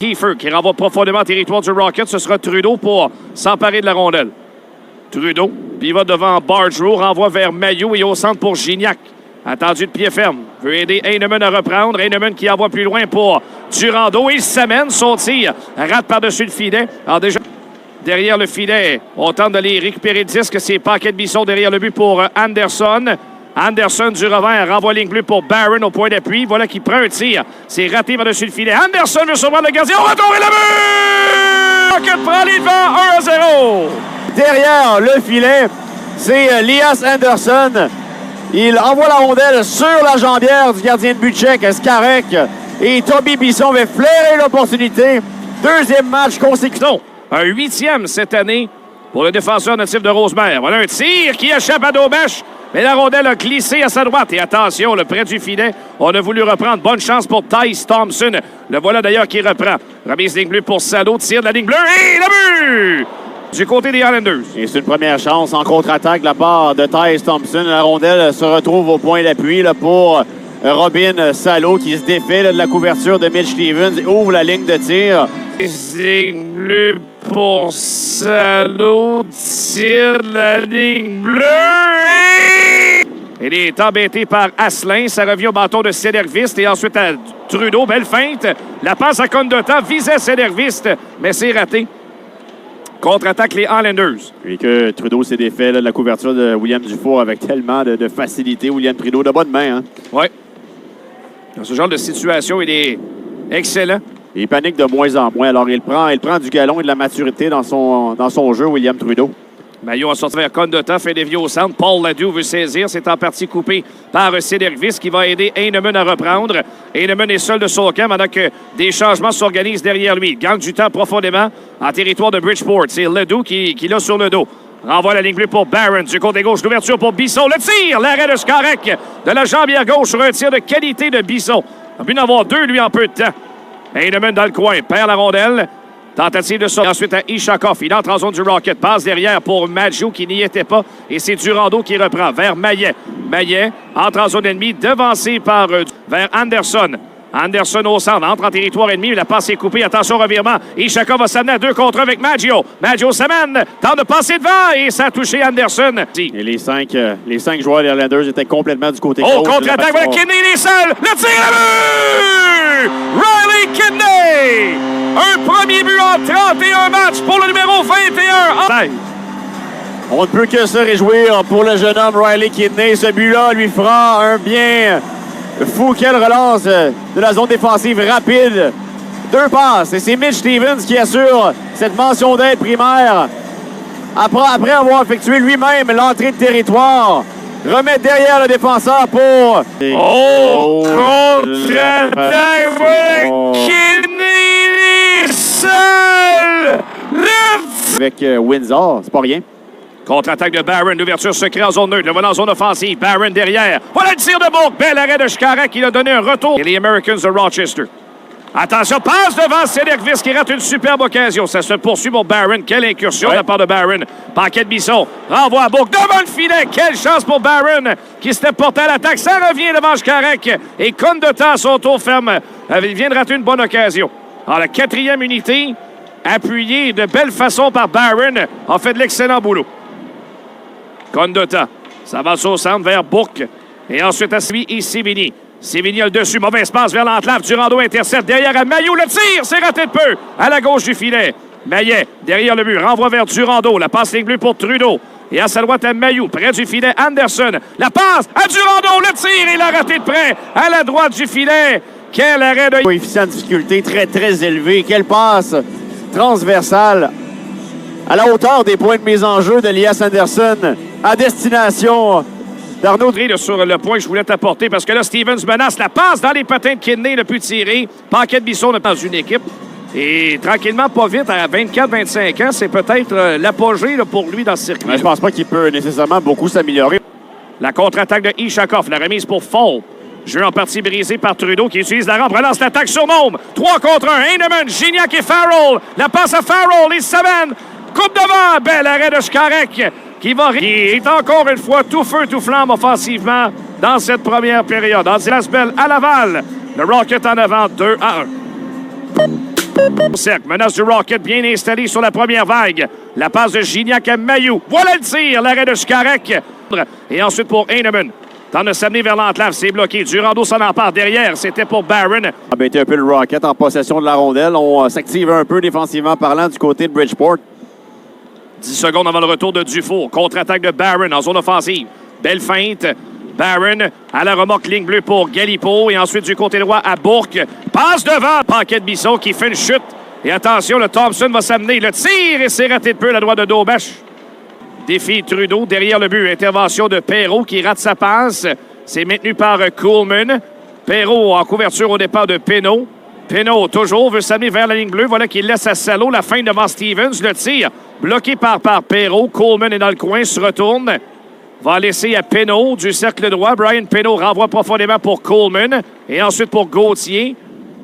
Kiefer qui renvoie profondément en territoire du Rocket. Ce sera Trudeau pour s'emparer de la rondelle. Trudeau, puis il va devant Bardreau, renvoie vers Mailloux et au centre pour Gignac. Attendu de pied ferme. Veut aider Heinemann à reprendre. Heinemann qui envoie plus loin pour Durando. Il s'amène. Son tir rate par-dessus le filet. Alors déjà, derrière le filet, on tente d'aller récupérer le disque. C'est Paquet de Bisson derrière le but pour Anderson. Anderson du revers renvoie ligne bleue pour Barron au point d'appui. Voilà qui prend un tir. C'est raté par-dessus le filet. Anderson veut surprendre le gardien. On va tomber le but! Rocket prend les devants 1-0. Derrière le filet, c'est Lias Anderson. Il envoie la rondelle sur la jambière du gardien de but tchèque, Skarek. Et Toby Bisson va flairer l'opportunité. Deuxième match consécutif. Un 8e cette année pour le défenseur natif de Rosemère. Voilà un tir qui échappe à Daubèche. Mais la rondelle a glissé à sa droite. Et attention, le près du filet, on a voulu reprendre. Bonne chance pour Tyce Thompson. Le voilà d'ailleurs qui reprend. Remise ligne bleue pour Salo. Tire de la ligne bleue. Et le but! Du côté des Islanders. Et c'est une première chance en contre-attaque de la part de Tyce Thompson. La rondelle se retrouve au point d'appui pour Robin Salo qui se défait de la couverture de Mitch Stevens et ouvre la ligne de tir. Ligne bleue pour Salo. Tire de la ligne bleue. Il est embêté par Asselin. Ça revient au bâton de Cederqvist. Et ensuite à Trudeau. Belle feinte. La passe à Condota visait Cederqvist, mais c'est raté. Contre-attaque les Highlanders. Et que Trudeau s'est défait de la couverture de William Dufour avec tellement de facilité. William Trudeau de bonne main. Hein? Oui. Dans ce genre de situation, il est excellent. Il panique de moins en moins. Alors, il prend du galon et de la maturité dans son jeu, William Trudeau. Maillot a sorti vers Condota, fait dévier au centre. Paul Ladoux veut saisir. C'est en partie coupé par Cederqvist qui va aider Heinemann à reprendre. Heinemann est seul de son camp pendant que des changements s'organisent derrière lui. Il gagne du temps profondément en territoire de Bridgeport. C'est Ladoux qui l'a sur le dos. Renvoie la ligne bleue pour Barron. Du côté gauche, l'ouverture pour Bisson. Le tir! L'arrêt de Skarek de la jambière gauche sur un tir de qualité de Bisson. Il a pu en avoir deux, lui, en peu de temps. Heinemann dans le coin. Perd la rondelle. Tentative de sortie. Ensuite à Ishakov. Il entre en zone du Rocket. Passe derrière pour Maggio qui n'y était pas. Et c'est Durando qui reprend vers Maillet. Maillet entre en zone ennemie. Devancé par vers Anderson. Anderson au centre. Entre en territoire ennemi. La passe est coupée. Attention au revirement. Ishakov va s'amener à 2 contre 1 avec Maggio. Maggio s'amène. Tente de passer devant. Et ça a touché Anderson. Et les cinq joueurs des Islanders étaient complètement du côté gauche. Oh, contre-attaque. Voilà Kidney, il est seul. Le tir à but! Riley Kidney! Un premier but en 31 matchs pour le numéro 21. On ne peut que se réjouir pour le jeune homme Riley Kidney. Ce but-là lui fera un bien fou. Quelle relance de la zone défensive rapide. 2 passes. Et c'est Mitch Stevens qui assure cette mention d'aide primaire. Après avoir effectué lui-même l'entrée de territoire. Remet derrière le défenseur pour... Oh! Contre-attaque! Kidney seul! Avec Windsor, c'est pas rien. Contre-attaque de Barron, l'ouverture secrète en zone neutre, le volant en zone offensive. Barron derrière. Voilà le tir de Bourque. Bel arrêt de Skarek qui a donné un retour. Et les Americans de Rochester. Attention, passe devant Cederqvist qui rate une superbe occasion. Ça se poursuit pour Barron. Quelle incursion de la part de Barron. Paquet de Bisson. Renvoie à Bourque devant le filet. Quelle chance pour Barron qui s'était porté à l'attaque. Ça revient devant Skarek. Et Condota à son tour ferme. Il vient de rater une bonne occasion. Alors, la 4e unité, appuyée de belle façon par Barron, a fait de l'excellent boulot. Condota. Ça va au centre vers Bourque. Et ensuite à lui et Sévigny. Sévigny a le dessus. Mauvais espace vers l'entrave. Durando intercepte. Derrière à Mailloux. Le tir, c'est raté de peu. À la gauche du filet. Maillet, derrière le but. Renvoie vers Durando. La passe ligne bleue pour Trudeau. Et à sa droite à Mailloux. Près du filet, Anderson. La passe à Durando. Le tir, il a raté de près. À la droite du filet. Quel arrêt de... Coefficient de difficulté très, très élevé. Quelle passe transversale à la hauteur des points de mise en jeu de Lias Anderson à destination d'Arnaud. Sur le point que je voulais t'apporter parce que là, Stevens menace la passe dans les patins de Kidney, le plus tiré. Paquet de Bisson dans une équipe. Et tranquillement, pas vite, à 24-25 ans, c'est peut-être l'apogée pour lui dans ce circuit. Mais je pense pas qu'il peut nécessairement beaucoup s'améliorer. La contre-attaque de Ishakov, la remise pour Fall. Jeu en partie brisé par Trudeau qui utilise la rampe, relance l'attaque sur nombre. 3 contre 1, Heinemann, Gignac et Farrell. La passe à Farrell, il s'amène. Coupe devant, bel arrêt de Skarek qui est encore une fois tout feu, tout flamme offensivement dans cette première période. Andy Lasbel à Laval. Le Rocket en avant, 2-1. Cercle, menace du Rocket bien installé sur la première vague. La passe de Gignac à Mailloux. Voilà le tir, l'arrêt de Chikarek. Et ensuite pour Heinemann. Tente de s'amener vers l'enclave, c'est bloqué. Durando s'en empare derrière, c'était pour Barron. A été un peu le Rocket en possession de la rondelle. On s'active un peu défensivement parlant du côté de Bridgeport. 10 secondes avant le retour de Dufour. Contre-attaque de Barron en zone offensive. Belle feinte. Barron à la remorque, ligne bleue pour Galipo. Et ensuite du côté droit à Bourque. Passe devant. Paquet de Bisson qui fait une chute. Et attention, le Thompson va s'amener. Le tir et c'est raté de peu la droite de Daubeche. Défi Trudeau derrière le but. Intervention de Perrault qui rate sa passe. C'est maintenu par Coleman. Perrault en couverture au départ de Penault. Penault toujours veut s'amener vers la ligne bleue. Voilà qu'il laisse à Salo la fin devant Stevens. Le tir bloqué par Perrault. Coleman est dans le coin, se retourne. Va laisser à Penault du cercle droit. Brian Penault renvoie profondément pour Coleman. Et ensuite pour Gauthier.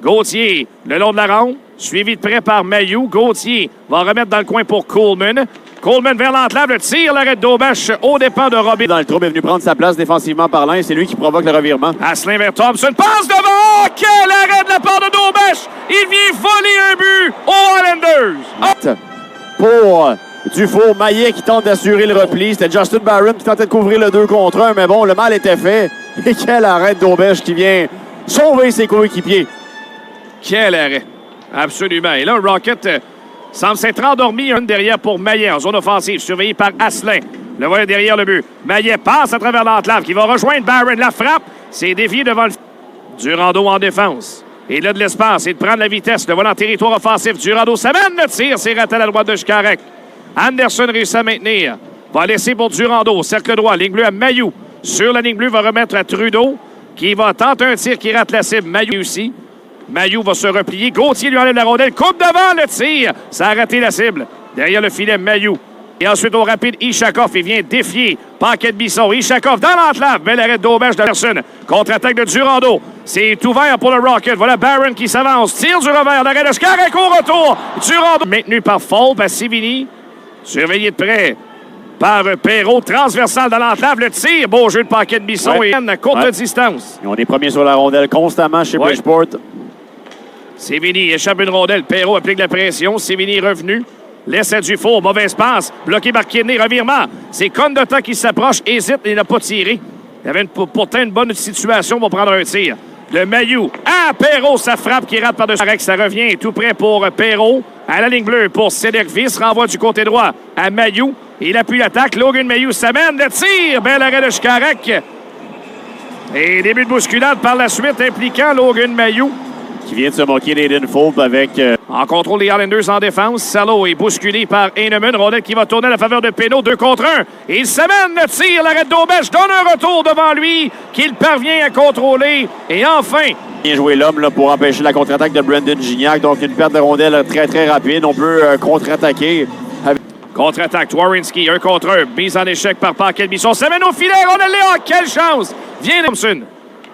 Gauthier le long de la ronde. Suivi de près par Mailloux. Gauthier va remettre dans le coin pour Coleman. Coleman vers l'enclave. Le tir, l'arrêt de Daubeche au départ de Robin. Dans le trou, est venu prendre sa place défensivement parlant et c'est lui qui provoque le revirement. Asselin vers Thompson. Passe devant. Oh, quel arrêt de la part de Daubeche. Il vient voler un but aux Highlanders. Pour Dufour, Maillet qui tente d'assurer le repli. C'était Justin Barron qui tentait de couvrir le 2 contre 1, mais bon, le mal était fait. Et quel arrêt de Daubeche qui vient sauver ses coéquipiers. Quel arrêt. Absolument. Et là, Rocket semble s'être endormi derrière pour Maillet en zone offensive, surveillé par Asselin. Le voilà derrière le but. Maillet passe à travers l'enclave qui va rejoindre Barron. La frappe, c'est dévié devant le... Durando en défense. Et là, de l'espace, et de prendre la vitesse. Le voilà en territoire offensif. Durando s'amène le tir. C'est raté à la droite de Chikarek. Anderson réussit à maintenir. Va laisser pour Durando. Cercle droit. Ligne bleue à Mailloux. Sur la ligne bleue, va remettre à Trudeau qui va tenter un tir qui rate la cible. Mailloux aussi. Mailloux va se replier. Gauthier lui enlève la rondelle. Coupe devant le tir. Ça a raté la cible. Derrière le filet, Mailloux. Et ensuite, au rapide, Ishakov. Il vient défier Paquet de Bisson. Ishakov dans l'enclave. Bel arrêt d'Auberge d'Anderson. Contre-attaque de Durando. C'est ouvert pour le Rocket. Voilà Barron qui s'avance. Tire du revers. L'arrêt de Chikarek au retour. Durando maintenu par Fulp à Sévigny. Surveillé de près par Perrault. Transversal dans l'enclave. Le tir. Beau jeu de Paquet de Bisson. Et à courte distance. On est premiers sur la rondelle constamment chez Bridgeport. Sévigny échappe une rondelle. Perrault applique la pression. Sévigny revenu. Laisse à Dufour. Mauvaise passe. Bloqué par Kidney. Revirement. C'est Condota qui s'approche. Hésite. Il n'a pas tiré. Il avait pourtant une bonne situation pour prendre un tir. Le Mailloux. Ah, Perrault, ça frappe qui rate par-dessus. Ça revient tout près pour Perrault. À la ligne bleue pour Cédric Viss. Renvoie du côté droit à Mailloux. Il appuie l'attaque. Logan Mailloux s'amène. Le tir. Bel arrêt de Chikarek. Et début de bousculade par la suite impliquant Logan Mailloux. Qui vient de se moquer d'Aiden Fulp avec... En contrôle des Highlanders en défense. Salo est bousculé par Heinemann. Rondelle qui va tourner à la faveur de Penault. 2 contre 1. Et il s'amène le tir. L'arrêt d'Aubeche donne un retour devant lui qu'il parvient à contrôler. Et enfin... Bien joué l'homme là, pour empêcher la contre-attaque de Brandon Gignac. Donc une perte de rondelle très très rapide. On peut contre-attaquer. Contre-attaque. Twarinski, 1 contre 1. Mise en échec par Paquet de Bisson. S'amène au filet. Rondelle Léon. Quelle chance. Vient Thompson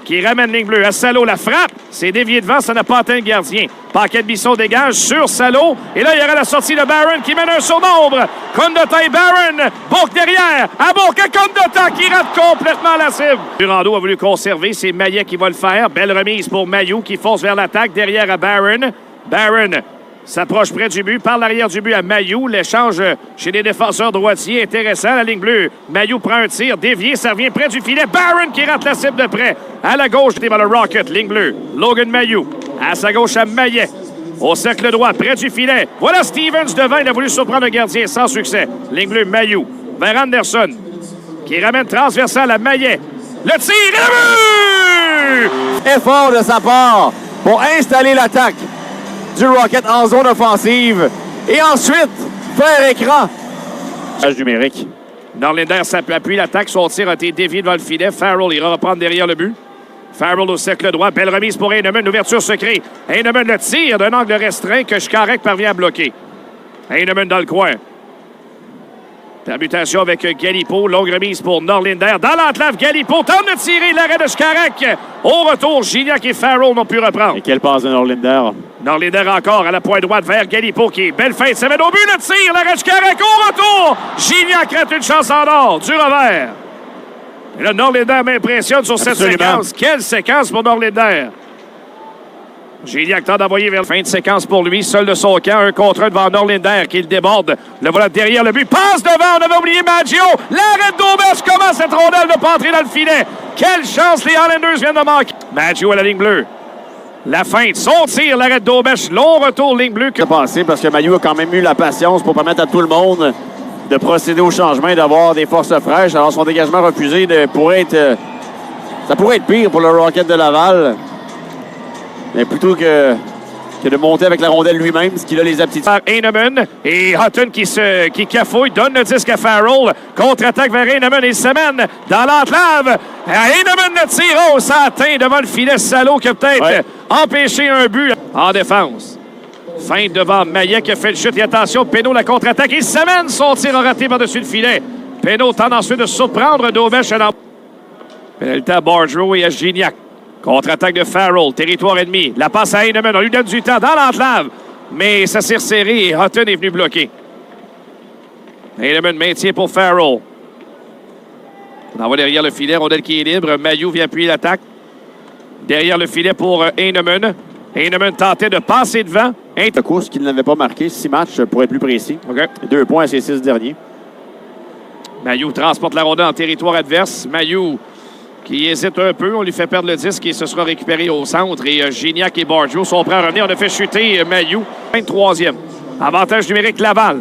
qui ramène ligne bleue à Salo. La frappe, c'est dévié devant, ça n'a pas atteint le gardien. Paquet de Bisson dégage sur Salo. Et là, il y aura la sortie de Barron qui mène un surnombre. Condota et Barron. Bourque derrière. À Bourque, Condota qui rate complètement la cible. Durando a voulu conserver. C'est Maillet qui va le faire. Belle remise pour Mailloux qui fonce vers l'attaque derrière à Barron. Barron s'approche près du but, par l'arrière du but à Mailloux. L'échange chez les défenseurs droitiers intéressant. La ligne bleue. Mailloux prend un tir, dévié, ça revient près du filet. Barron qui rate la cible de près. À la gauche, c'est le Rocket, ligne bleue. Logan Mailloux. À sa gauche, à Maillet. Au cercle droit, près du filet. Voilà Stevens devant. Il a voulu surprendre le gardien sans succès. Ligne bleue, Mailloux. Vers Anderson. Qui ramène transversal à Maillet. Le tir et le but! Effort de sa part pour installer l'attaque du Rocket en zone offensive. Et ensuite, faire écran. Page numérique. Norlinder appuie l'attaque. Son tir a été dévié devant le filet. Farrell ira reprendre derrière le but. Farrell au cercle droit. Belle remise pour Heinemann. Ouverture se crée. Heinemann le tire d'un angle restreint que Chikarek parvient à bloquer. Heinemann dans le coin. Permutation avec Galipo. Longue remise pour Norlinder. Dans l'enclave, Galipo tente de tirer l'arrêt de Chikarek. Au retour, Gignac et Farrell n'ont pu reprendre. Et quelle passe de Norlinder. Norlinder encore à la pointe droite vers Galipo qui est belle feinte. Ça met au but le tir. L'arrêt de Chikarek au retour. Gignac rate une chance en or du revers. Et là, Norlinder m'impressionne sur cette séquence. Quelle séquence pour Norlinder. Gignac tente d'envoyer vers la fin de séquence pour lui. Seul de son camp, un contre un devant Norlinder qui le déborde. Le voilà derrière le but. Passe devant, on avait oublié Maggio. L'arrêt d'Aubèche. Comment cette rondelle ne pas entrer dans le filet? Quelle chance les Islanders viennent de manquer. Maggio à la ligne bleue. La feinte, son tir, l'arrêt d'Aubèche. Long retour, ligne bleue. C'est passé parce que Mailloux a quand même eu la patience pour permettre à tout le monde de procéder au changement et d'avoir des forces fraîches. Alors son dégagement refusé ça pourrait être pire pour le Rocket de Laval. Mais plutôt que de monter avec la rondelle lui-même, ce qu'il a les aptitudes. Par Heinemann et Hutton qui cafouille, donne le disque à Farrell. Contre-attaque vers Heinemann et s'amène dans l'enclave. Heinemann le tire, ça atteint devant le filet salaud qui a peut-être empêché un but en défense. Feinte devant Maillet qui a fait le chute. Et attention, Pénaud la contre-attaque. Il s'amène, son tir a raté par-dessus le filet. Pénaud tente ensuite de surprendre d'Aubèche. Pénalité à Bardreau et à Gignac. Contre-attaque de Farrell, territoire ennemi. La passe à Heinemann, on lui donne du temps dans l'enclave. Mais ça s'est resserré et Hutton est venu bloquer. Heinemann maintient pour Farrell. On envoie derrière le filet, rondelle qui est libre. Mailloux vient appuyer l'attaque. Derrière le filet pour Heinemann. Heinemann tentait de passer devant. De course qu'il n'avait pas marqué, 6 matchs pour être plus précis. Okay. 2 points à ses 6 derniers. Mailloux transporte la rondelle en territoire adverse. Mailloux qui hésite un peu. On lui fait perdre le disque et ce sera récupéré au centre. Et Gignac et Bardreau sont prêts à revenir. On a fait chuter Mailloux. 23e. Avantage numérique Laval.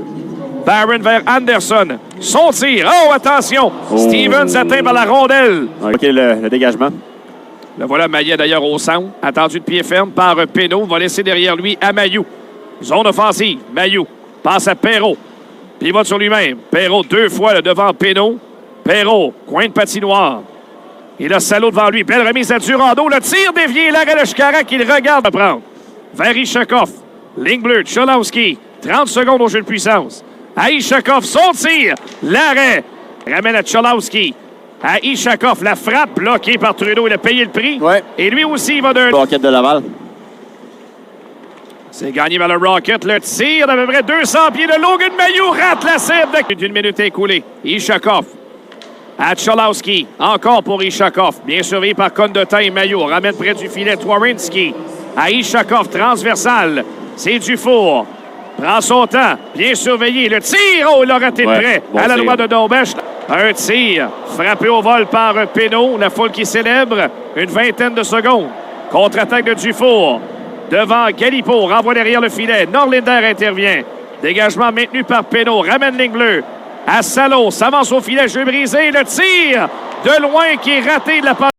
Barron vers Anderson. Son tir. Oh, attention! Stevens atteint par la rondelle. OK, le dégagement. Le voilà Maillet d'ailleurs au centre. Attendu de pied ferme par Pénaud. Va laisser derrière lui à Mailloux. Zone offensive. Mailloux passe à Perrault. Pivote sur lui-même. Perrault 2 fois là, devant Pénaud. Perrault, coin de patinoire. Il a Salaud devant lui. Belle remise à Durando. Le tir dévié. L'arrêt de Chikara qu'il regarde prendre. Vers Ishakov. Ligne bleue. Cholowski. 30 secondes au jeu de puissance. À Ishakov. Son tir. L'arrêt. Ramène à Cholowski. À Ishakov. La frappe bloquée par Trudeau. Il a payé le prix. Ouais. Et lui aussi, il va d'un... Rocket de Laval. C'est gagné par le Rocket. Le tir d'à peu près 200 pieds de Logan Mailloux rate la cible. D'une minute écoulée. Ishakov. À Cholowski. Encore pour Ishakov. Bien surveillé par Condotin et Mailloux. Ramène près du filet Twarinski. À Ishakov. Transversal. C'est Dufour. Prend son temps. Bien surveillé. Le tir. Oh, il a raté de près. Bon à la loi de D'Aubèche. Un tir. Frappé au vol par Pénaud. La foule qui célèbre. Une vingtaine de secondes. Contre-attaque de Dufour. Devant Galipo. Renvoie derrière le filet. Norlinder intervient. Dégagement maintenu par Pénaud. Ramène ligne bleue. À Salaud, s'avance au filet, jeu brisé, le tir de loin qui est raté de la part.